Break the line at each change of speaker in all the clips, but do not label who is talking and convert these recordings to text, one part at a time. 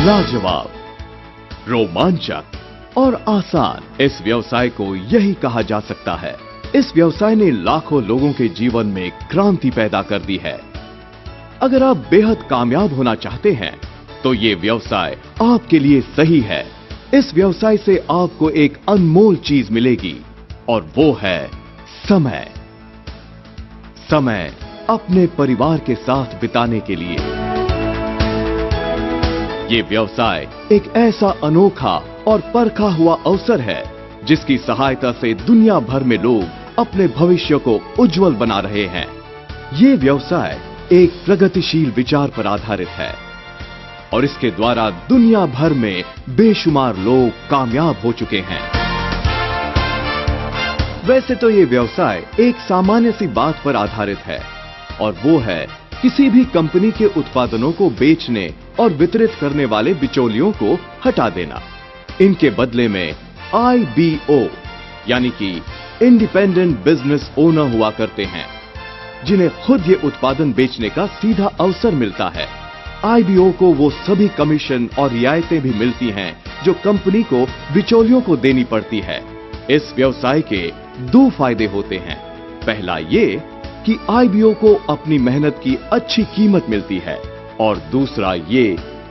लाजवाब, रोमांचक और आसान, इस व्यवसाय को यही कहा जा सकता है। इस व्यवसाय ने लाखों लोगों के जीवन में क्रांति पैदा कर दी है। अगर आप बेहद कामयाब होना चाहते हैं तो ये व्यवसाय आपके लिए सही है। इस व्यवसाय से आपको एक अनमोल चीज मिलेगी और वो है समय। समय अपने परिवार के साथ बिताने के लिए। ये व्यवसाय एक ऐसा अनोखा और परखा हुआ अवसर है जिसकी सहायता से दुनिया भर में लोग अपने भविष्य को उज्जवल बना रहे हैं। ये व्यवसाय एक प्रगतिशील विचार पर आधारित है और इसके द्वारा दुनिया भर में बेशुमार लोग कामयाब हो चुके हैं। वैसे तो ये व्यवसाय एक सामान्य सी बात पर आधारित है और वो है किसी भी कंपनी के उत्पादनों को बेचने और वितरित करने वाले बिचौलियों को हटा देना। इनके बदले में IBO यानी कि इंडिपेंडेंट बिजनेस ओनर हुआ करते हैं, जिन्हें खुद ये उत्पादन बेचने का सीधा अवसर मिलता है। IBO को वो सभी कमीशन और रियायतें भी मिलती हैं जो कंपनी को बिचौलियों को देनी पड़ती है। इस व्यवसाय के दो फायदे होते हैं। पहला ये कि IBO को अपनी मेहनत की अच्छी कीमत मिलती है और दूसरा ये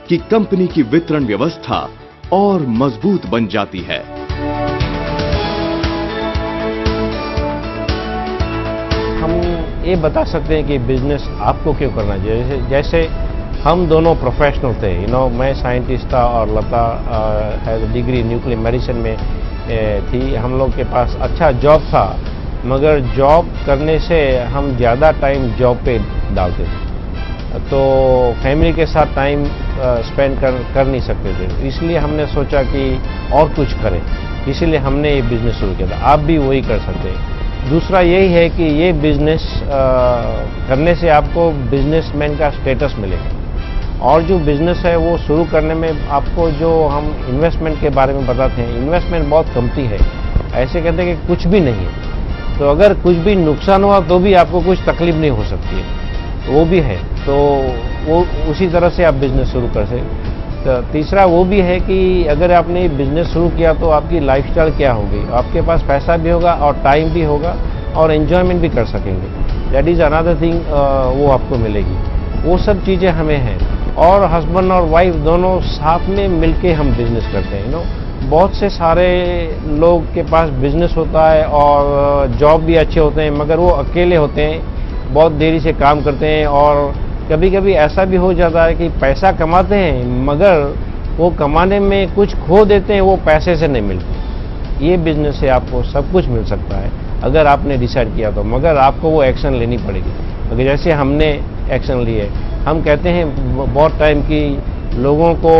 कि कंपनी की वितरण व्यवस्था और मजबूत बन जाती है।
हम ये बता सकते हैं कि बिजनेस आपको क्यों करना चाहिए। जैसे हम दोनों प्रोफेशनल थे, मैं साइंटिस्ट था और लता हैज डिग्री न्यूक्लियर मेडिसिन में थी। हम लोग के पास अच्छा जॉब था, मगर जॉब करने से हम ज़्यादा टाइम जॉब पे डालते थे तो फैमिली के साथ टाइम स्पेंड कर नहीं सकते थे। इसलिए हमने सोचा कि और कुछ करें, इसीलिए हमने ये बिजनेस शुरू किया था। आप भी वही कर सकते हैं। दूसरा यही है कि ये बिजनेस करने से आपको बिजनेसमैन का स्टेटस मिलेगा और जो बिजनेस है वो शुरू करने में आपको जो हम इन्वेस्टमेंट के बारे में बताते हैं, इन्वेस्टमेंट बहुत कमती है। ऐसे कहते हैं कि कुछ भी नहीं है, तो अगर कुछ भी नुकसान हुआ तो भी आपको कुछ तकलीफ नहीं हो सकती है, वो भी है। तो वो उसी तरह से आप बिजनेस शुरू कर सकते। तो तीसरा वो भी है कि अगर आपने बिजनेस शुरू किया तो आपकी लाइफस्टाइल क्या होगी, आपके पास पैसा भी होगा और टाइम भी होगा और एंजॉयमेंट भी कर सकेंगे। दैट इज़ अनदर थिंग, वो आपको मिलेगी। वो सब चीज़ें हमें हैं और हस्बैंड और वाइफ दोनों साथ में मिलके हम बिजनेस करते हैं। बहुत से सारे लोग के पास बिजनेस होता है और जॉब भी अच्छे होते हैं, मगर वो अकेले होते हैं, बहुत देरी से काम करते हैं और कभी कभी ऐसा भी हो जाता है कि पैसा कमाते हैं मगर वो कमाने में कुछ खो देते हैं, वो पैसे से नहीं मिलते। ये बिजनेस से आपको सब कुछ मिल सकता है अगर आपने डिसाइड किया तो, मगर आपको वो एक्शन लेनी पड़ेगी। अगर जैसे हमने एक्शन लिए, हम कहते हैं बहुत टाइम कि लोगों को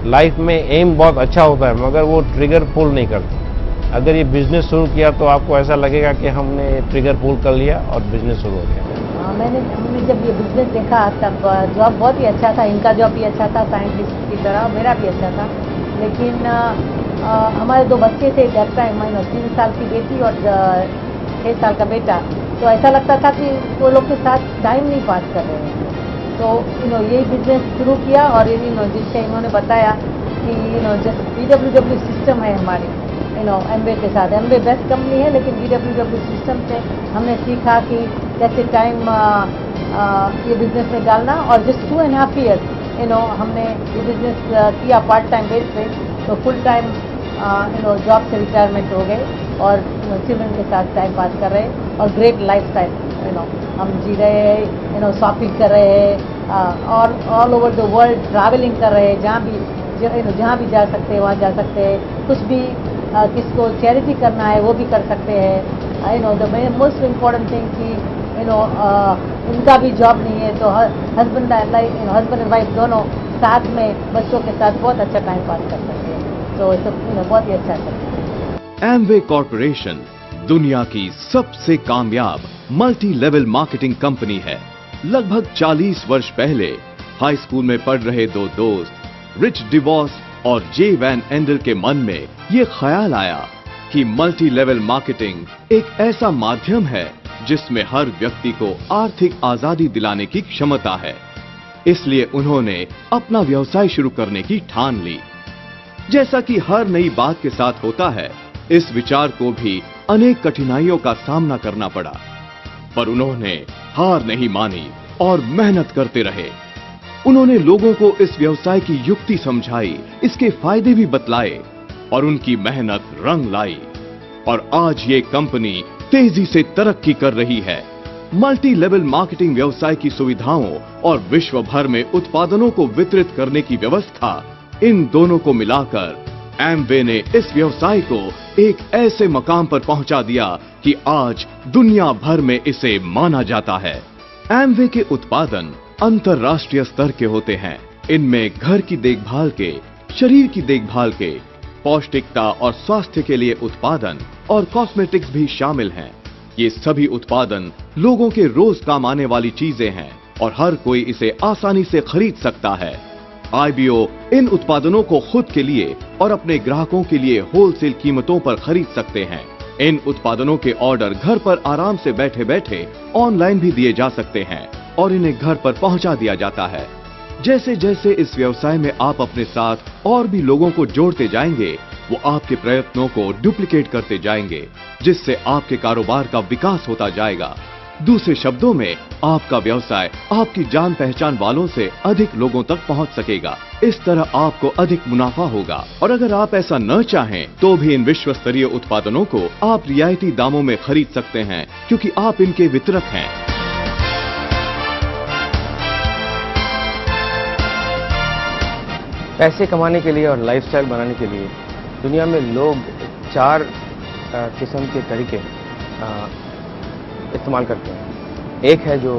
लाइफ में एम बहुत अच्छा होता है मगर वो ट्रिगर पुल नहीं करते। अगर ये बिजनेस शुरू किया तो आपको ऐसा लगेगा कि हमने ट्रिगर पुल कर लिया और बिजनेस शुरू हो गया।
हमने जब ये बिजनेस देखा तब जॉब बहुत ही अच्छा था, इनका जॉब भी अच्छा था साइंटिस्ट की तरह, मेरा भी अच्छा था। लेकिन हमारे दो बच्चे थे दैट टाइम, 3 साल की बेटी और 6 साल का बेटा, तो ऐसा लगता था कि वो लोग के साथ टाइम नहीं पास कर रहे हैं। तो यही बिजनेस शुरू किया और जिससे इन्होंने बताया कि जैसे BWW सिस्टम है हमारी एमवे के साथ। एमवे बेस्ट कंपनी है लेकिन BWW सिस्टम से हमने सीखा कि कैसे टाइम ये बिजनेस में डालना और जस्ट 2.5 ईयर्स हमने ये बिजनेस किया पार्ट टाइम बेस पे। तो फुल टाइम जॉब से रिटायरमेंट हो गए और चिल्ड्रन के साथ टाइम पास कर रहे और ग्रेट लाइफ स्टाइल हम जी रहे हैं। शॉपिंग कर रहे हैं और all over the world travelling कर रहे हैं, जहाँ भी जा सकते हैं वहाँ जा सकते हैं। कुछ भी किसको चैरिटी करना है वो भी कर सकते हैं। द मोस्ट इम्पॉर्टेंट थिंग कि उनका भी जॉब नहीं है तो हस्बैंड एंड वाइफ दोनों साथ में बच्चों के साथ बहुत अच्छा टाइम पास कर सकते हैं। तो बहुत ही अच्छा है।
एमवे कॉर्पोरेशन दुनिया की सबसे कामयाब मल्टी लेवल मार्केटिंग कंपनी है। लगभग 40 वर्ष पहले हाई स्कूल में पढ़ रहे दो दोस्त रिच डिवॉस और जे वैन एंडल के मन में ये ख्याल आया कि मल्टी लेवल मार्केटिंग एक ऐसा माध्यम है जिसमें हर व्यक्ति को आर्थिक आजादी दिलाने की क्षमता है। इसलिए उन्होंने अपना व्यवसाय शुरू करने की ठान ली। जैसा कि हर नई बात के साथ होता है, इस विचार को भी अनेक कठिनाइयों का सामना करना पड़ा, पर उन्होंने हार नहीं मानी और मेहनत करते रहे। उन्होंने लोगों को इस व्यवसाय की युक्ति समझाई, इसके फायदे भी बतलाए और उनकी मेहनत रंग लाई। और आज ये कंपनी तेजी से तरक्की कर रही है। मल्टी लेवल मार्केटिंग व्यवसाय की सुविधाओं और विश्व भर में उत्पादनों को वितरित करने की व्यवस्था, इन दोनों को मिलाकर एमवे ने इस व्यवसाय को एक ऐसे मकाम पर पहुंचा दिया कि आज दुनिया भर में इसे माना जाता है। एमवे के उत्पादन अंतर्राष्ट्रीय स्तर के होते हैं। इनमें घर की देखभाल के, शरीर की देखभाल के, पौष्टिकता और स्वास्थ्य के लिए उत्पादन और कॉस्मेटिक्स भी शामिल हैं। ये सभी उत्पादन लोगों के रोज काम आने वाली चीजें हैं और हर कोई इसे आसानी से खरीद सकता है। आईबीओ इन उत्पादनों को खुद के लिए और अपने ग्राहकों के लिए होलसेल कीमतों पर खरीद सकते हैं। इन उत्पादनों के ऑर्डर घर पर आराम से बैठे बैठे ऑनलाइन भी दिए जा सकते हैं और इन्हें घर पर पहुंचा दिया जाता है। जैसे जैसे इस व्यवसाय में आप अपने साथ और भी लोगों को जोड़ते जाएंगे, वो आपके प्रयत्नों को डुप्लीकेट करते जाएंगे, जिससे आपके कारोबार का विकास होता जाएगा। दूसरे शब्दों में, आपका व्यवसाय आपकी जान पहचान वालों से अधिक लोगों तक पहुंच सकेगा। इस तरह आपको अधिक मुनाफा होगा। और अगर आप ऐसा न चाहें तो भी इन विश्व स्तरीय उत्पादनों को आप रियायती दामों में खरीद सकते हैं, क्योंकि आप इनके वितरक हैं।
पैसे कमाने के लिए और लाइफस्टाइल बनाने के लिए दुनिया में लोग 4 किस्म के तरीके इस्तेमाल करते हैं। एक है जो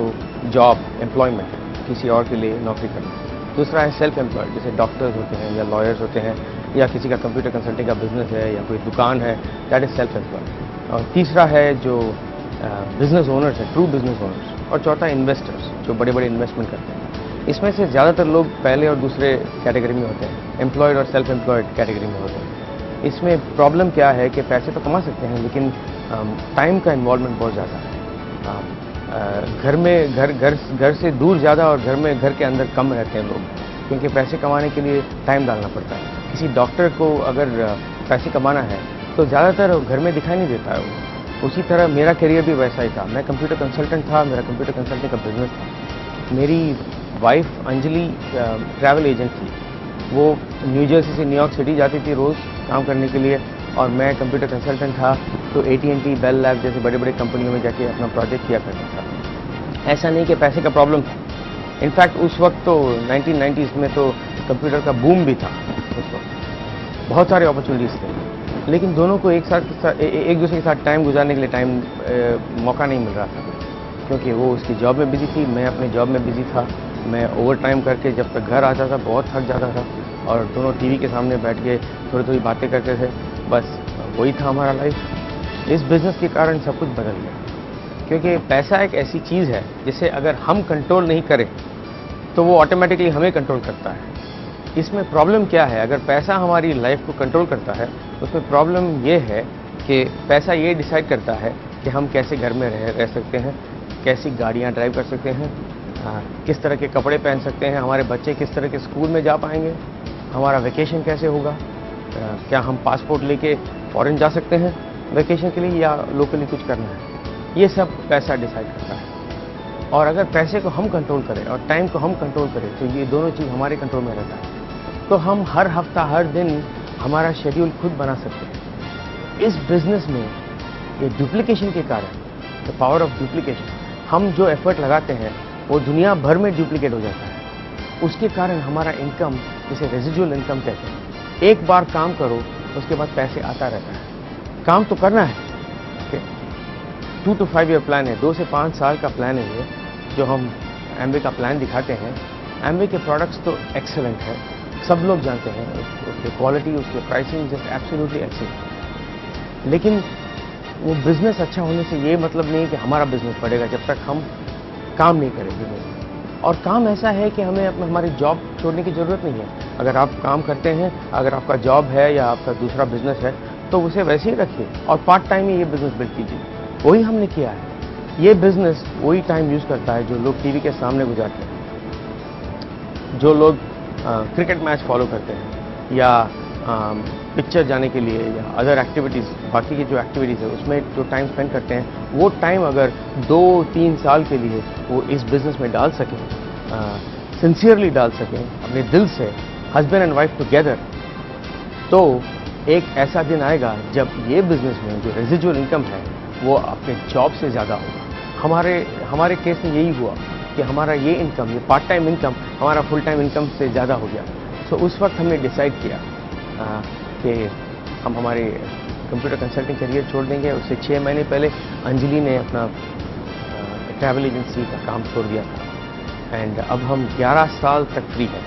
जॉब, एम्प्लॉयमेंट, किसी और के लिए नौकरी करना। दूसरा है सेल्फ एम्प्लॉयड, जैसे डॉक्टर्स होते हैं या लॉयर्स होते हैं या किसी का कंप्यूटर कंसल्टिंग का बिजनेस है या कोई दुकान है, दैट इज सेल्फ एम्प्लॉयड। और तीसरा है जो बिजनेस ओनर्स है, ट्रू बिजनेस ओनर्स। और चौथा इन्वेस्टर्स, जो बड़े बड़े इन्वेस्टमेंट करते हैं। इसमें से ज़्यादातर लोग पहले और दूसरे कैटेगरी में होते हैं, एम्प्लॉयड और सेल्फ एम्प्लॉयड कैटेगरी में होते हैं। इसमें प्रॉब्लम क्या है कि पैसे तो कमा सकते हैं, लेकिन टाइम का इन्वॉल्वमेंट बहुत ज़्यादा है। घर से दूर ज़्यादा और घर के अंदर कम रहते हैं लोग, क्योंकि पैसे कमाने के लिए टाइम डालना पड़ता है। किसी डॉक्टर को अगर पैसे कमाना है तो ज़्यादातर घर में दिखाई नहीं देता है वो। उसी तरह मेरा करियर भी वैसा ही था। मैं कंप्यूटर कंसल्टेंट था, मेरा कंप्यूटर कंसल्टिंग का बिजनेस था। मेरी वाइफ अंजलि ट्रैवल एजेंट थी। वो न्यू जर्सी से न्यूयॉर्क सिटी जाती थी रोज़ काम करने के लिए, और मैं कंप्यूटर कंसल्टेंट था, तो AT&T, बेल लैब जैसे बड़े बड़े कंपनियों में जाके अपना प्रोजेक्ट किया करता था। ऐसा नहीं कि पैसे का प्रॉब्लम था। इनफैक्ट उस वक्त तो 1990s में तो कंप्यूटर का बूम भी था। उस वक्त बहुत सारे अपॉर्चुनिटीज़ थे, लेकिन दोनों को एक दूसरे के साथ टाइम गुजारने के लिए मौका नहीं मिल रहा था, क्योंकि वो उसकी जॉब में बिजी थी, मैं अपने जॉब में बिजी था। मैं ओवर टाइम करके जब तक घर आता था बहुत थक जाता था, और दोनों टीवी के सामने बैठ के थोड़ी थोड़ी बातें करते थे। बस वही था हमारा लाइफ। इस बिज़नेस के कारण सब कुछ बदल गया, क्योंकि पैसा एक ऐसी चीज़ है जिसे अगर हम कंट्रोल नहीं करें तो वो ऑटोमेटिकली हमें कंट्रोल करता है। इसमें प्रॉब्लम क्या है? अगर पैसा हमारी लाइफ को कंट्रोल करता है तो उसमें प्रॉब्लम ये है कि पैसा ये डिसाइड करता है कि हम कैसे घर में रह सकते हैं, कैसी गाड़ियाँ ड्राइव कर सकते हैं, किस तरह के कपड़े पहन सकते हैं, हमारे बच्चे किस तरह के स्कूल में जा पाएंगे, हमारा वेकेशन कैसे होगा, क्या हम पासपोर्ट लेके फॉरेन जा सकते हैं वेकेशन के लिए, या लोकली कुछ करना है। ये सब पैसा डिसाइड करता है। और अगर पैसे को हम कंट्रोल करें और टाइम को हम कंट्रोल करें तो ये दोनों चीज़ हमारे कंट्रोल में रहता है। तो हम हर हफ्ता, हर दिन हमारा शेड्यूल खुद बना सकते हैं। इस बिजनेस में ये डुप्लीकेशन के कारण, द पावर ऑफ डुप्लीकेशन, हम जो एफर्ट लगाते हैं वो दुनिया भर में डुप्लीकेट हो जाता है। उसके कारण हमारा इनकम, जिसे रेजिडुअल इनकम कहते हैं, एक बार काम करो उसके बाद पैसे आता रहता है। काम तो करना है। 2 to 5 ईयर प्लान है, 2 से 5 साल का प्लान है ये, जो हम एमवे का प्लान दिखाते हैं। एमवे के प्रोडक्ट्स तो एक्सेलेंट है, सब लोग जानते हैं उसकी क्वालिटी, उसके प्राइसिंग जस्ट एब्सोल्युटली एक्सेलेंट। लेकिन वो बिजनेस अच्छा होने से ये मतलब नहीं कि हमारा बिजनेस बढ़ेगा जब तक हम काम नहीं करेंगे। और काम ऐसा है कि हमें हमारी जॉब छोड़ने की ज़रूरत नहीं है। अगर आप काम करते हैं, अगर आपका जॉब है या आपका दूसरा बिजनेस है, तो उसे वैसे ही रखिए और पार्ट टाइम में ये बिजनेस बिल्ड कीजिए। वही हमने किया है। ये बिजनेस वही टाइम यूज़ करता है जो लोग टीवी के सामने गुजारते हैं। जो लोग क्रिकेट मैच फॉलो करते हैं या पिक्चर जाने के लिए या अदर एक्टिविटीज़, बाकी की जो एक्टिविटीज़ है उसमें जो टाइम स्पेंड करते हैं, वो टाइम अगर 2-3 साल के लिए वो इस बिज़नेस में डाल सकें, सिंसियरली डाल सकें अपने दिल से, हस्बैंड एंड वाइफ टुगेदर, तो एक ऐसा दिन आएगा जब ये बिज़नेस में जो रेजिजुअल इनकम है वो अपने जॉब से ज़्यादा होगा। हमारे केस में यही हुआ कि हमारा ये इनकम, ये पार्ट टाइम इनकम हमारा फुल टाइम इनकम से ज़्यादा हो गया। सो उस वक्त हमने डिसाइड किया कि हम हमारे कंप्यूटर कंसल्टिंग करियर छोड़ देंगे। उससे 6 महीने पहले अंजलि ने अपना ट्रैवल एजेंसी का काम छोड़ दिया था एंड अब हम 11 साल तक फ्री हैं।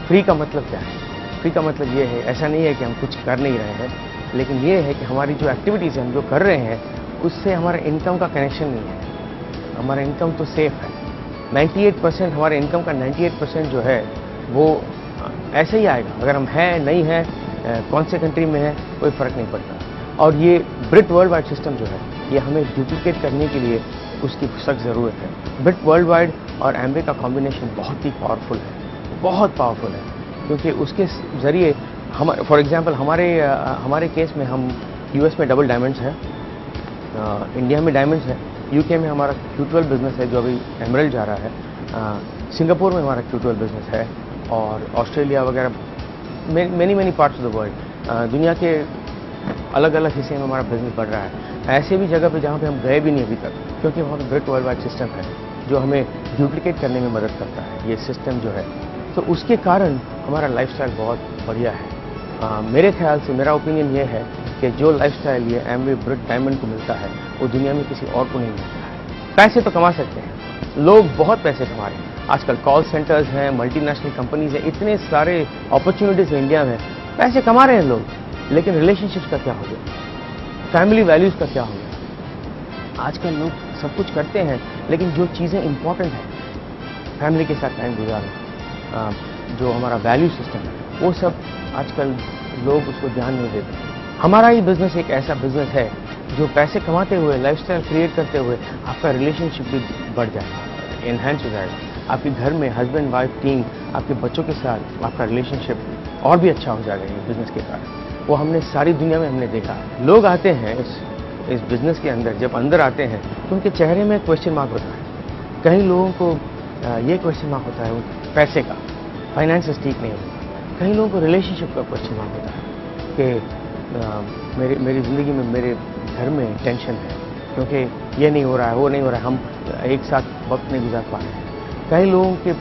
फ्री का मतलब क्या है? फ्री का मतलब ये है, ऐसा नहीं है कि हम कुछ कर नहीं रहे हैं, लेकिन ये है कि हमारी जो एक्टिविटीज़ हम जो कर रहे हैं उससे हमारे इनकम का कनेक्शन नहीं है। हमारा इनकम तो सेफ है। 98% हमारे इनकम का 98% जो है वो ऐसे ही आएगा। अगर हम हैं नहीं हैं, कौन से कंट्री में है, कोई फ़र्क नहीं पड़ता। और ये ब्रिट वर्ल्ड वाइड सिस्टम जो है ये हमें डुप्लीकेट करने के लिए उसकी सख्त ज़रूरत है। ब्रिट वर्ल्ड वाइड और एम्वे का कॉम्बिनेशन बहुत ही पावरफुल है, बहुत पावरफुल है, क्योंकि उसके ज़रिए हम, फॉर एग्जांपल हमारे केस में हम यूएस में डबल डायमंड्स हैं, इंडिया में डायमंड्स है, यूके में हमारा Q12 बिज़नेस है जो अभी एमरल्ड जा रहा है, सिंगापुर में हमारा Q12 बिज़नेस है और ऑस्ट्रेलिया वगैरह many parts of the world, दुनिया के अलग अलग हिस्से में हमारा बिज़नेस बढ़ रहा है। ऐसे भी जगह पे जहाँ पे हम गए भी नहीं अभी तक, क्योंकि वहाँ पे ब्रिट वर्ल्ड वाइड सिस्टम है जो हमें डुप्लीकेट करने में मदद करता है, ये सिस्टम जो है। तो उसके कारण हमारा लाइफस्टाइल बहुत बढ़िया है। मेरे ख्याल से, मेरा ओपिनियन ये है कि जो लाइफस्टाइल ये एम्वे ब्रिट डायमंड को मिलता है वो दुनिया में किसी और को नहीं मिलता है। पैसे तो कमा सकते हैं लोग, बहुत पैसे कमा रहे हैं आजकल। कॉल सेंटर्स हैं, मल्टीनेशनल कंपनीज हैं, इतने सारे अपॉर्चुनिटीज़ हैं इंडिया में, पैसे कमा रहे हैं लोग, लेकिन रिलेशनशिप्स का क्या हो गया, फैमिली वैल्यूज़ का क्या हो गया? आजकल लोग सब कुछ करते हैं लेकिन जो चीज़ें इंपॉर्टेंट हैं, फैमिली के साथ टाइम गुजारना, जो हमारा वैल्यू सिस्टम है, वो सब आजकल लोग उसको ध्यान नहीं देते। हमारा ही बिज़नेस एक ऐसा बिज़नेस है जो पैसे कमाते हुए, लाइफस्टाइल क्रिएट करते हुए आपका रिलेशनशिप भी बढ़ जाएगा, एनहांस हो जाएगा। आपके घर में हस्बैंड वाइफ टीम, आपके बच्चों के साथ आपका रिलेशनशिप और भी अच्छा हो जाएगा ये बिज़नेस के कारण। वो हमने सारी दुनिया में हमने देखा है। लोग आते हैं इस बिज़नेस के अंदर, जब अंदर आते हैं तो उनके चेहरे में क्वेश्चन मार्क होता है। कई लोगों को ये क्वेश्चन मार्क होता है पैसे का, फाइनेंसेस ठीक नहीं होता। कई लोगों को रिलेशनशिप का क्वेश्चन मार्क होता है कि मेरी ज़िंदगी में, मेरे घर में टेंशन है क्योंकि ये नहीं हो रहा है, वो नहीं हो रहा है, हम एक साथ वक्त नहीं गुजार पा रहे हैं। कई लोगों के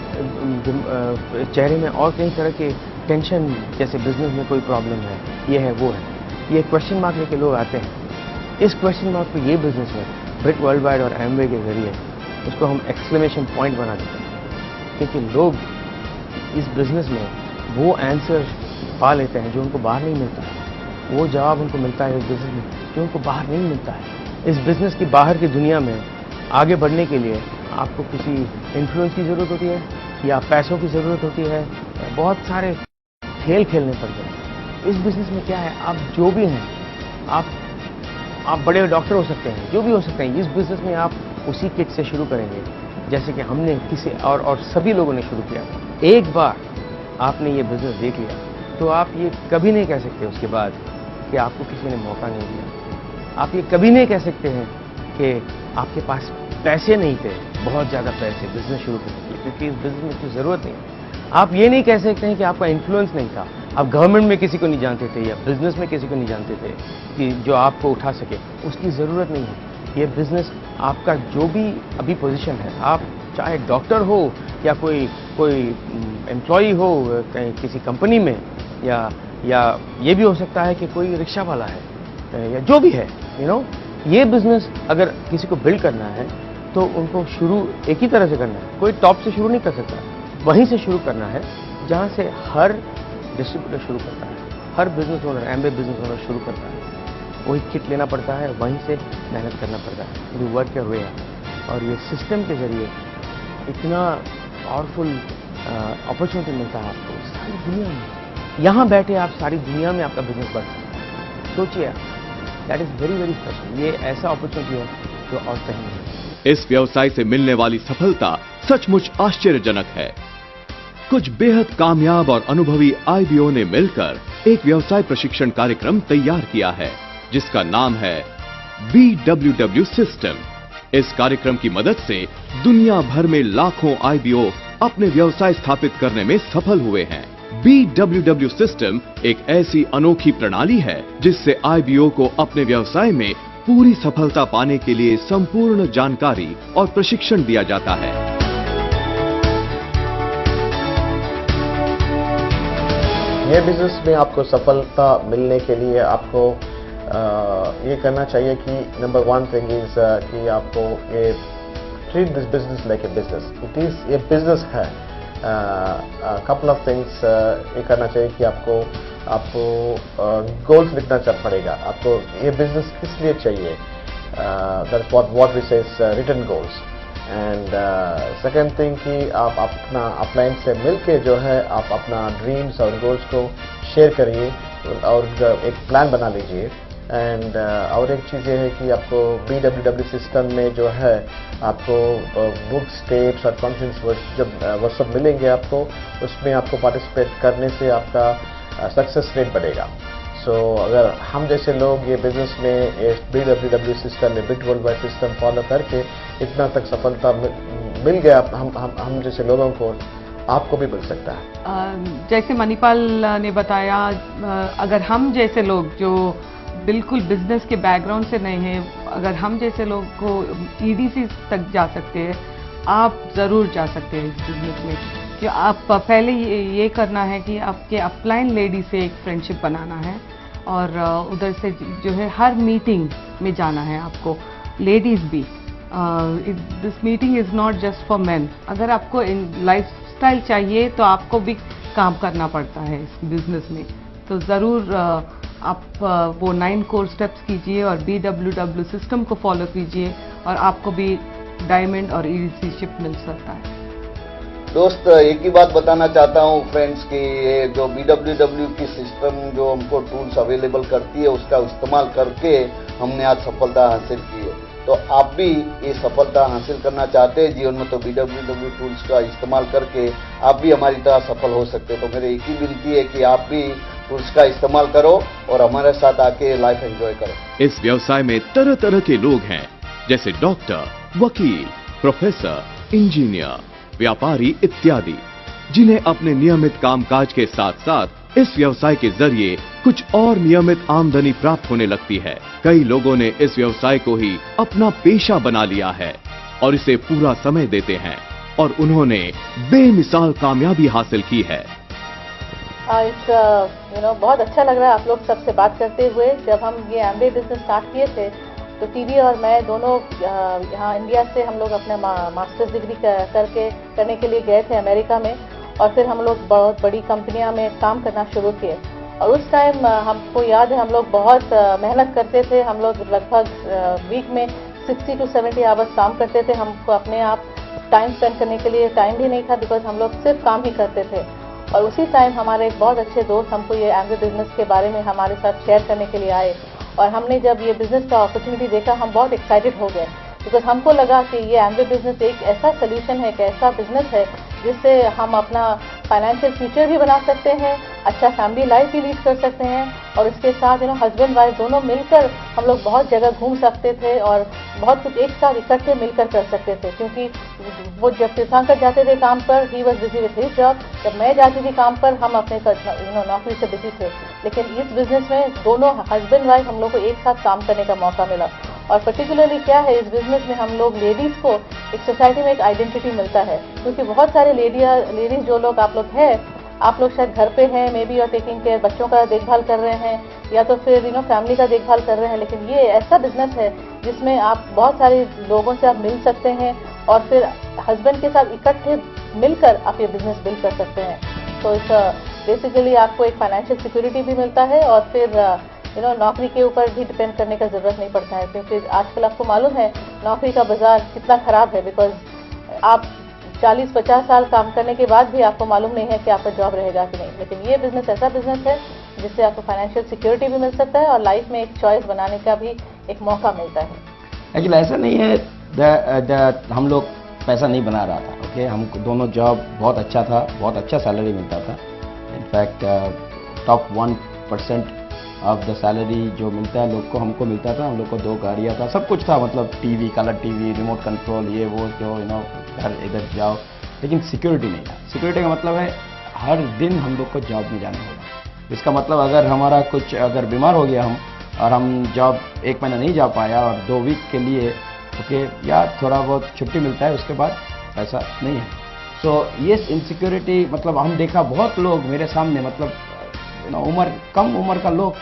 चेहरे में और कई तरह के टेंशन, जैसे बिजनेस में कोई प्रॉब्लम है, ये है, वो है। ये क्वेश्चन मार्क लेके लोग आते हैं। इस क्वेश्चन मार्क को ये बिज़नेस में ब्रिट वर्ल्ड वाइड और एम्वे के ज़रिए उसको हम एक्सक्लेमेशन पॉइंट बना देते हैं, क्योंकि लोग इस बिज़नेस में वो आंसर पा लेते हैं जो उनको बाहर नहीं मिलता है, वो जवाब उनको मिलता है इस बिज़नेस में जो उनको बाहर नहीं मिलता है। इस बिज़नेस की बाहर की दुनिया में आगे बढ़ने के लिए आपको किसी इन्फ्लुएंस की ज़रूरत होती है या पैसों की ज़रूरत होती है, बहुत सारे खेल खेलने पड़ते हैं। इस बिज़नेस में क्या है, आप जो भी हैं, आप बड़े डॉक्टर हो सकते हैं, जो भी हो सकते हैं। इस बिज़नेस में आप उसी किट से शुरू करेंगे जैसे कि हमने किसी और सभी लोगों ने शुरू किया। एक बार आपने ये बिज़नेस देख लिया तो आप ये कभी नहीं कह सकते उसके बाद कि आपको किसी ने मौका नहीं दिया। आप ये कभी नहीं कह सकते हैं कि आपके पास पैसे नहीं थे, बहुत ज़्यादा पैसे बिज़नेस शुरू करने के लिए, क्योंकि इस बिज़नेस में कोई ज़रूरत नहीं है। आप ये नहीं कह सकते हैं कि आपका इन्फ्लुएंस नहीं था, आप गवर्नमेंट में किसी को नहीं जानते थे या बिज़नेस में किसी को नहीं जानते थे कि जो आपको उठा सके, उसकी ज़रूरत नहीं है। ये बिज़नेस आपका जो भी अभी पोजीशन है, आप चाहे डॉक्टर हो या कोई एम्प्लॉई हो किसी कंपनी में, या ये भी हो सकता है कि कोई रिक्शा वाला है या जो भी है, ये बिज़नेस अगर किसी को बिल्ड करना है तो उनको शुरू एक ही तरह से करना है। कोई टॉप से शुरू नहीं कर सकता, वहीं से शुरू करना है जहाँ से हर डिस्ट्रीब्यूटर शुरू करता है, हर बिजनेस ओनर, एम्वे बिजनेस ओनर शुरू करता है। वही किट लेना पड़ता है, वहीं से मेहनत करना पड़ता है, यू वर्क योर वे। और ये सिस्टम के जरिए इतना पावरफुल अपॉर्चुनिटी मिलता है आपको सारी दुनिया में। यहाँ बैठे आप सारी दुनिया में आपका बिजनेस बढ़ सकता है। सोचिए, that is very very special. ये ऐसा अपॉर्चुनिटी है जो और कहीं नहीं है।
इस व्यवसाय से मिलने वाली सफलता सचमुच आश्चर्यजनक है। कुछ बेहद कामयाब और अनुभवी IBO ने मिलकर एक व्यवसाय प्रशिक्षण कार्यक्रम तैयार किया है, जिसका नाम है BWW सिस्टम। इस कार्यक्रम की मदद से दुनिया भर में लाखों IBO अपने व्यवसाय स्थापित करने में सफल हुए हैं। BWW सिस्टम एक ऐसी अनोखी प्रणाली है जिससे IBO को अपने व्यवसाय में पूरी सफलता पाने के लिए संपूर्ण जानकारी और प्रशिक्षण दिया जाता है।
ये बिजनेस में आपको सफलता मिलने के लिए आपको ये करना चाहिए कि नंबर 1 थिंग इज कि आपको ये treat this business like a business. It is a business है। कपल ऑफ थिंग्स ये करना चाहिए कि आपको गोल्स लिखना पड़ेगा। आपको ये बिजनेस किस लिए चाहिए, that's what we say written goals. And second thing कि आप अपना अपलाइन से मिलके जो है आप अपना ड्रीम्स और गोल्स को शेयर करिए और एक प्लान बना लीजिए। एंड और एक चीज़ ये है कि आपको BWW सिस्टम में जो है आपको बुक्स, टेप्स और कॉन्फ्रेंस जब वो सब मिलेंगे आपको, उसमें आपको पार्टिसिपेट करने से आपका सक्सेस रेट बढ़ेगा। सो अगर हम जैसे लोग ये बिजनेस में ये BWW सिस्टम में bit world wide system follow करके इतना तक सफलता मिल गया हम जैसे लोगों को, आपको भी मिल सकता है।
जैसे मणिपाल ने बताया, अगर हम जैसे लोग जो बिल्कुल बिजनेस के बैकग्राउंड से नहीं हैं, अगर हम जैसे लोग को EDC तक जा सकते हैं, आप ज़रूर जा सकते हैं इस बिजनेस में। कि आप पहले ये करना है कि आपके अपलाइन लेडी से एक फ्रेंडशिप बनाना है और उधर से जो है हर मीटिंग में जाना है आपको, लेडीज़ भी। This meeting is not just for man. अगर आपको लाइफस्टाइल चाहिए तो आपको भी काम करना पड़ता है इस बिजनेस में। तो ज़रूर आप वो 9 कोर स्टेप्स कीजिए और BWW सिस्टम को फॉलो कीजिए और आपको भी डायमंड और EDC शिप मिल सकता है।
दोस्त, एक ही बात बताना चाहता हूँ फ्रेंड्स कि ये जो BWW की सिस्टम जो हमको टूल्स अवेलेबल करती है, उसका इस्तेमाल करके हमने आज सफलता हासिल की है। तो आप भी ये सफलता हासिल करना चाहते हैं जीवन में, तो BWW टूल्स का इस्तेमाल करके आप भी हमारी तरह सफल हो सकते हैं। तो मेरी एक ही विनती है कि आप भी टूल्स का इस्तेमाल करो और हमारे साथ आके लाइफ एंजॉय करो।
इस व्यवसाय में तरह तरह के लोग हैं, जैसे डॉक्टर, वकील, प्रोफेसर, इंजीनियर, व्यापारी इत्यादि, जिन्हें अपने नियमित कामकाज के साथ साथ इस व्यवसाय के जरिए कुछ और नियमित आमदनी प्राप्त होने लगती है। कई लोगों ने इस व्यवसाय को ही अपना पेशा बना लिया है और इसे पूरा समय देते हैं और उन्होंने बेमिसाल कामयाबी हासिल की है।
बहुत अच्छा लग रहा है आप लोग सबसे बात करते हुए। जब हम ये एमबीए बिजनेस स्टार्ट किए थे तो टीवी और मैं दोनों यहाँ इंडिया से हम लोग अपने मास्टर्स डिग्री करने के लिए गए थे अमेरिका में, और फिर हम लोग बहुत बड़ी कंपनियां में काम करना शुरू किए। और उस टाइम हमको याद है हम लोग बहुत मेहनत करते थे। हम लोग लगभग वीक में 60 to 70 आवर्स काम करते थे। हमको अपने आप टाइम स्पेंड करने के लिए टाइम भी नहीं था, बिकॉज हम लोग सिर्फ काम ही करते थे। और उसी टाइम हमारे एक बहुत अच्छे दोस्त हमको ये एमबीए बिजनेस के बारे में हमारे साथ शेयर करने के लिए आए, और हमने जब ये बिजनेस का अपॉर्चुनिटी देखा हम बहुत एक्साइटेड हो गए, बिकॉज हमको लगा कि ये एमबीए बिजनेस एक ऐसा सोल्यूशन है, एक ऐसा बिजनेस है जिससे हम अपना फाइनेंशियल फ्यूचर भी बना सकते हैं, अच्छा फैमिली लाइफ भी लीड कर सकते हैं, और इसके साथ हस्बैंड वाइफ दोनों मिलकर हम लोग बहुत जगह घूम सकते थे और बहुत कुछ एक साथ इकट्ठे मिलकर कर सकते थे। क्योंकि वो जब तीर्थंकर जाते थे काम पर, he was busy with his job, जब मैं जाती थी काम पर हम अपने नौकरी से बिजी थे। लेकिन इस बिजनेस में दोनों हस्बैंड वाइफ हम लोग को एक साथ काम करने का मौका मिला। और पर्टिकुलरली क्या है, इस बिजनेस में हम लोग लेडीज़ को एक सोसाइटी में एक आइडेंटिटी मिलता है, क्योंकि बहुत सारे लेडीज़ जो लोग आप लोग हैं, आप लोग शायद घर पे हैं, मे बी और टेकिंग केयर, बच्चों का देखभाल कर रहे हैं या तो फिर फैमिली का देखभाल कर रहे हैं। लेकिन ये ऐसा बिजनेस है जिसमें आप बहुत सारे लोगों से आप मिल सकते हैं और फिर हस्बैंड के साथ इकट्ठे मिलकर आप ये बिजनेस बिल्ड कर सकते हैं। तो इस बेसिकली आपको एक फाइनेंशियल सिक्योरिटी भी मिलता है और फिर नौकरी के ऊपर भी डिपेंड करने का ज़रूरत नहीं पड़ता है, क्योंकि आजकल आपको मालूम है नौकरी का बाजार कितना ख़राब है। बिकॉज आप 40-50 साल काम करने के बाद भी आपको मालूम नहीं है कि आपका जॉब रहेगा कि नहीं। लेकिन ये बिजनेस ऐसा बिजनेस है जिससे आपको फाइनेंशियल सिक्योरिटी भी मिल सकता है और लाइफ में एक चॉइस बनाने का भी एक मौका मिलता है।
एक्चुअली ऐसा नहीं है हम लोग पैसा नहीं बना रहा था। ओके, हमको दोनों जॉब बहुत अच्छा था, बहुत अच्छा सैलरी मिलता था। In fact top 1% of the salary जो मिलता है लोग को, हमको मिलता था। हम लोग को 2 गाड़ियाँ था, सब कुछ था, मतलब TV, colour TV, remote control, ये वो, जो घर इधर जाओ, लेकिन सिक्योरिटी नहीं था। सिक्योरिटी का मतलब है हर दिन हम लोग को जॉब में जाना होगा। इसका मतलब अगर हमारा कुछ, अगर बीमार हो गया हम और हम जॉब 1 महीना नहीं जा पाया और 2 वीक के लिए ओके या थोड़ा बहुत छुट्टी मिलता है, उसके बाद पैसा नहीं है। सो ये इनसिक्योरिटी, मतलब हम देखा बहुत लोग मेरे सामने, मतलब कम उम्र का लोग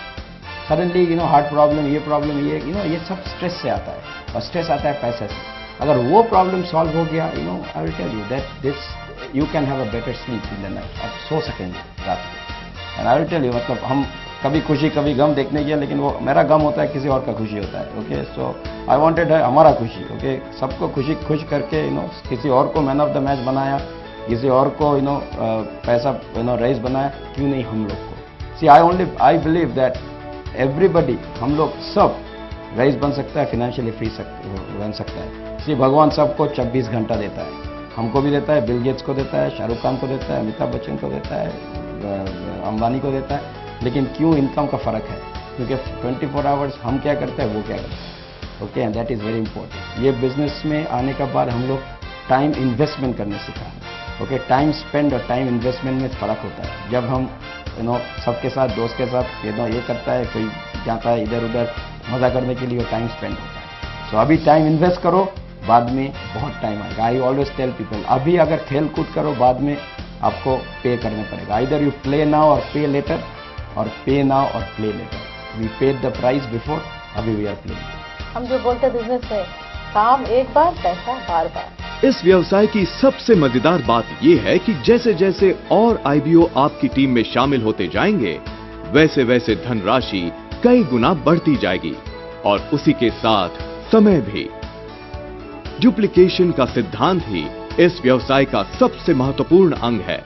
सडनली हार्ट प्रॉब्लम, ये प्रॉब्लम, ये सब स्ट्रेस से आता है, और स्ट्रेस आता है पैसे से। अगर वो प्रॉब्लम सॉल्व हो गया, I will tell you that this you can have a better sleep in the night. आप सो सकेंगे रात को। And I will tell you, मतलब हम कभी खुशी कभी गम देखने गया, लेकिन वो मेरा गम होता है, किसी और का खुशी होता है। ओके, सो आई वांटेड है हमारा खुशी। ओके, सबको खुश करके किसी और को मैन ऑफ द मैच बनाया, किसी और को पैसा रेस बनाया, क्यों नहीं हम लोग को। सी आई बिलीव दैट एवरीबडी, हम लोग सब रेस बन सकता है, फाइनेंशियली फ्री बन सकता है। सी भगवान सबको 24 घंटा देता है, हमको भी देता है, बिल गेट्स को देता है, शाहरुख खान को देता है, अमिताभ बच्चन को देता है, अंबानी को देता है, लेकिन क्यों इनकम का फ़र्क है? क्योंकि 24 आवर्स हम क्या करते हैं, वो क्या करते हैं। Okay, and that is very important. ये बिजनेस में आने के बाद हम लोग टाइम इन्वेस्टमेंट करने सीखा है। ओके, टाइम स्पेंड और टाइम इन्वेस्टमेंट में फ़र्क होता है। जब हम सबके साथ, दोस्त के साथ ये करता है, कोई जाता है इधर उधर मज़ा करने के लिए, टाइम स्पेंड होता है। सो अभी टाइम इन्वेस्ट करो, बाद में बहुत टाइम आएगा। आई ऑलवेज टेल पीपल, अभी अगर खेल कूद करो, बाद में आपको पे करना पड़ेगा। इधर यू प्ले नाउ और पे लेटर, और पे नाउ और play later. We paid the price before, अभी वी आर प्लेइंग।
हम जो बोलते हैं बिजनेस में, काम एक बार, पैसा बार बार।
इस व्यवसाय की सबसे मजेदार बात यह है कि जैसे जैसे और आईबीओ आपकी टीम में शामिल होते जाएंगे, वैसे वैसे धनराशि कई गुना बढ़ती जाएगी, और उसी के साथ समय भी। डुप्लीकेशन का सिद्धांत ही इस व्यवसाय का सबसे महत्वपूर्ण अंग है।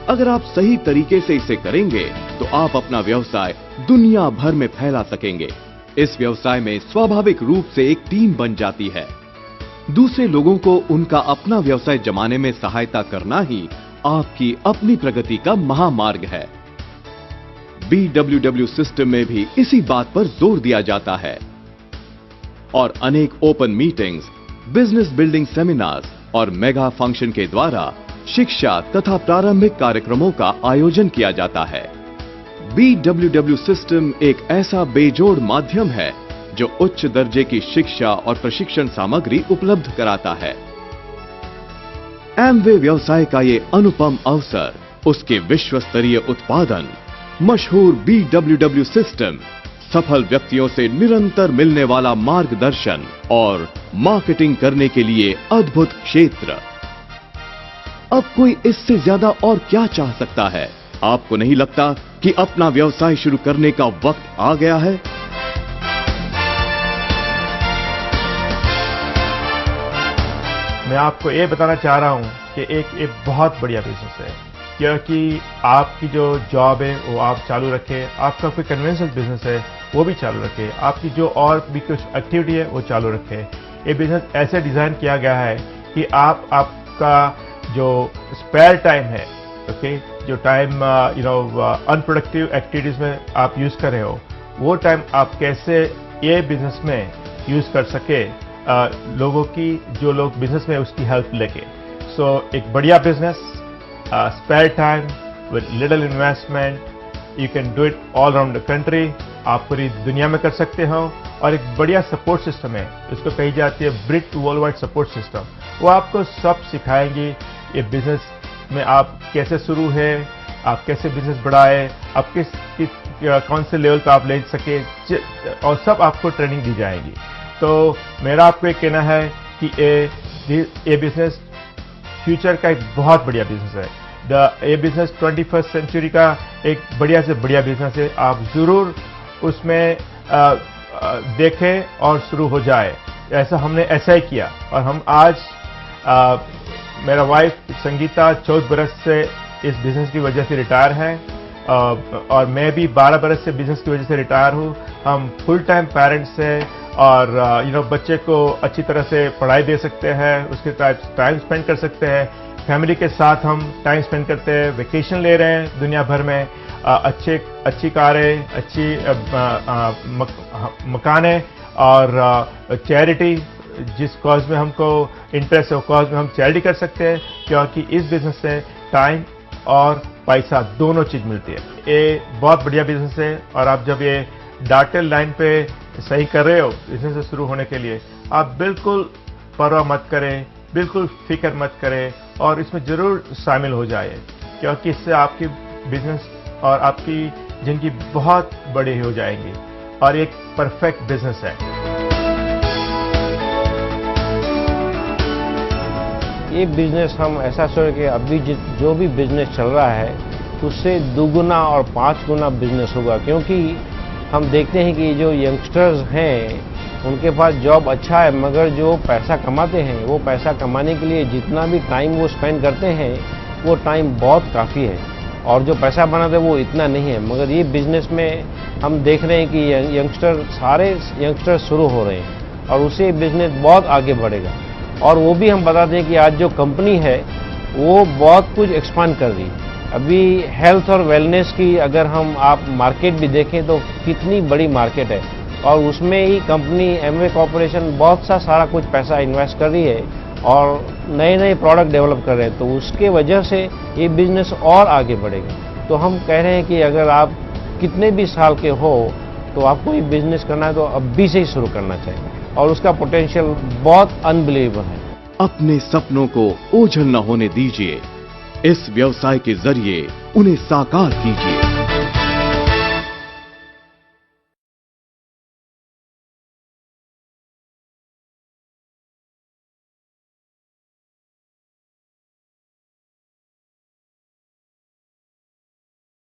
अगर आप सही तरीके से इसे करेंगे तो आप अपना व्यवसाय दुनिया भर में फैला सकेंगे। इस व्यवसाय में स्वाभाविक रूप से एक टीम बन जाती है। दूसरे लोगों को उनका अपना व्यवसाय जमाने में सहायता करना ही आपकी अपनी प्रगति का महामार्ग है। BWW सिस्टम में भी इसी बात पर जोर दिया जाता है, और अनेक open meetings, business building seminars और मेगा फंक्शन के द्वारा शिक्षा तथा प्रारंभिक कार्यक्रमों का आयोजन किया जाता है। BWW सिस्टम एक ऐसा बेजोड़ माध्यम है जो उच्च दर्जे की शिक्षा और प्रशिक्षण सामग्री उपलब्ध कराता है। एमवे व्यवसाय का ये अनुपम अवसर, उसके विश्व स्तरीय उत्पादन, मशहूर BWW सिस्टम, सफल व्यक्तियों से निरंतर मिलने वाला मार्गदर्शन और मार्केटिंग करने के लिए अद्भुत क्षेत्र। अब कोई इससे ज्यादा और क्या चाह सकता है? आपको नहीं लगता कि अपना व्यवसाय शुरू करने का वक्त आ गया है?
मैं आपको ये बताना चाह रहा हूं कि एक बहुत बढ़िया बिजनेस है, क्योंकि आपकी जो जॉब है वो आप चालू रखें, आपका कोई कन्वेंशनल बिजनेस है वो भी चालू रखें, आपकी जो और भी कुछ एक्टिविटी है वो चालू रखें। ये बिजनेस ऐसे डिज़ाइन किया गया है कि आपका जो स्पेयर टाइम है, ओके, जो टाइम अनप्रोडक्टिव एक्टिविटीज़ में आप यूज़ कर रहे हो, वो टाइम आप कैसे ये बिजनेस में यूज़ कर सके, लोगों की, जो लोग बिजनेस में उसकी हेल्प लेके। सो एक बढ़िया business, spare time with little investment, you can do it all around the country, आप पूरी दुनिया में कर सकते हो। और एक बढ़िया सपोर्ट सिस्टम है, इसको कही जाती है ब्रिट वर्ल्ड वाइड सपोर्ट सिस्टम। वो आपको सब सिखाएंगे ये बिजनेस में आप कैसे शुरू है, आप कैसे बिजनेस बढ़ाए, आप कौन से लेवल पर आप ले सके, और सब आपको ट्रेनिंग दी जाएगी। तो मेरा आपको एक कहना है कि ये बिजनेस फ्यूचर का एक बहुत बढ़िया बिजनेस है। ये बिजनेस 21st सेंचुरी का एक बढ़िया से बढ़िया बिजनेस है। आप जरूर उसमें देखें और शुरू हो जाए। हमने ऐसा ही किया, और हम आज मेरा वाइफ संगीता 14 बरस से इस बिजनेस की वजह से रिटायर है, और मैं भी 12 बरस से बिजनेस की वजह से रिटायर हूँ। हम फुल टाइम पेरेंट्स हैं और बच्चे को अच्छी तरह से पढ़ाई दे सकते हैं, उसके साथ टाइम स्पेंड कर सकते हैं, फैमिली के साथ हम टाइम स्पेंड करते हैं, वेकेशन ले रहे हैं दुनिया भर में, अच्छी कारें, अच्छी मकानें और चैरिटी, जिस कॉज में हमको इंटरेस्ट है वो कॉज में हम चैरिटी कर सकते हैं, क्योंकि इस बिजनेस से टाइम और पैसा दोनों चीज मिलती है। ये बहुत बढ़िया बिजनेस है और आप जब ये डाटेड लाइन पे सही कर रहे हो बिजनेस से शुरू होने के लिए, आप बिल्कुल परवाह मत करें, बिल्कुल फिक्र मत करें और इसमें जरूर शामिल हो जाए, क्योंकि इससे आपकी बिजनेस और आपकी जिंदगी बहुत बड़ी हो जाएंगी और एक परफेक्ट बिजनेस है।
ये बिजनेस हम ऐसा सोच के अभी जो भी बिजनेस चल रहा है उससे दुगुना और 5 गुना बिजनेस होगा, क्योंकि हम देखते हैं कि जो यंगस्टर्स हैं उनके पास जॉब अच्छा है, मगर जो पैसा कमाते हैं वो पैसा कमाने के लिए जितना भी टाइम वो स्पेंड करते हैं वो टाइम बहुत काफ़ी है, और जो पैसा बनाते हैं वो इतना नहीं है। मगर ये बिजनेस में हम देख रहे हैं कि सारे यंगस्टर शुरू हो रहे हैं और उससे बिजनेस बहुत आगे बढ़ेगा। और वो भी हम बताते हैं कि आज जो कंपनी है वो बहुत कुछ एक्सपांड कर रही है। अभी हेल्थ और वेलनेस की अगर आप मार्केट भी देखें तो कितनी बड़ी मार्केट है, और उसमें ही कंपनी एमवे कॉर्पोरेशन बहुत सारा कुछ पैसा इन्वेस्ट कर रही है और नए प्रोडक्ट डेवलप कर रहे हैं, तो उसके वजह से ये बिजनेस और आगे बढ़ेगा। तो हम कह रहे हैं कि अगर आप कितने भी साल के हो तो आपको ये बिजनेस करना है तो अभी से ही शुरू करना चाहिए और उसका पोटेंशियल बहुत अनबिलीवेबल है।
अपने सपनों को ओझल न होने दीजिए, इस व्यवसाय के जरिए उन्हें साकार कीजिए।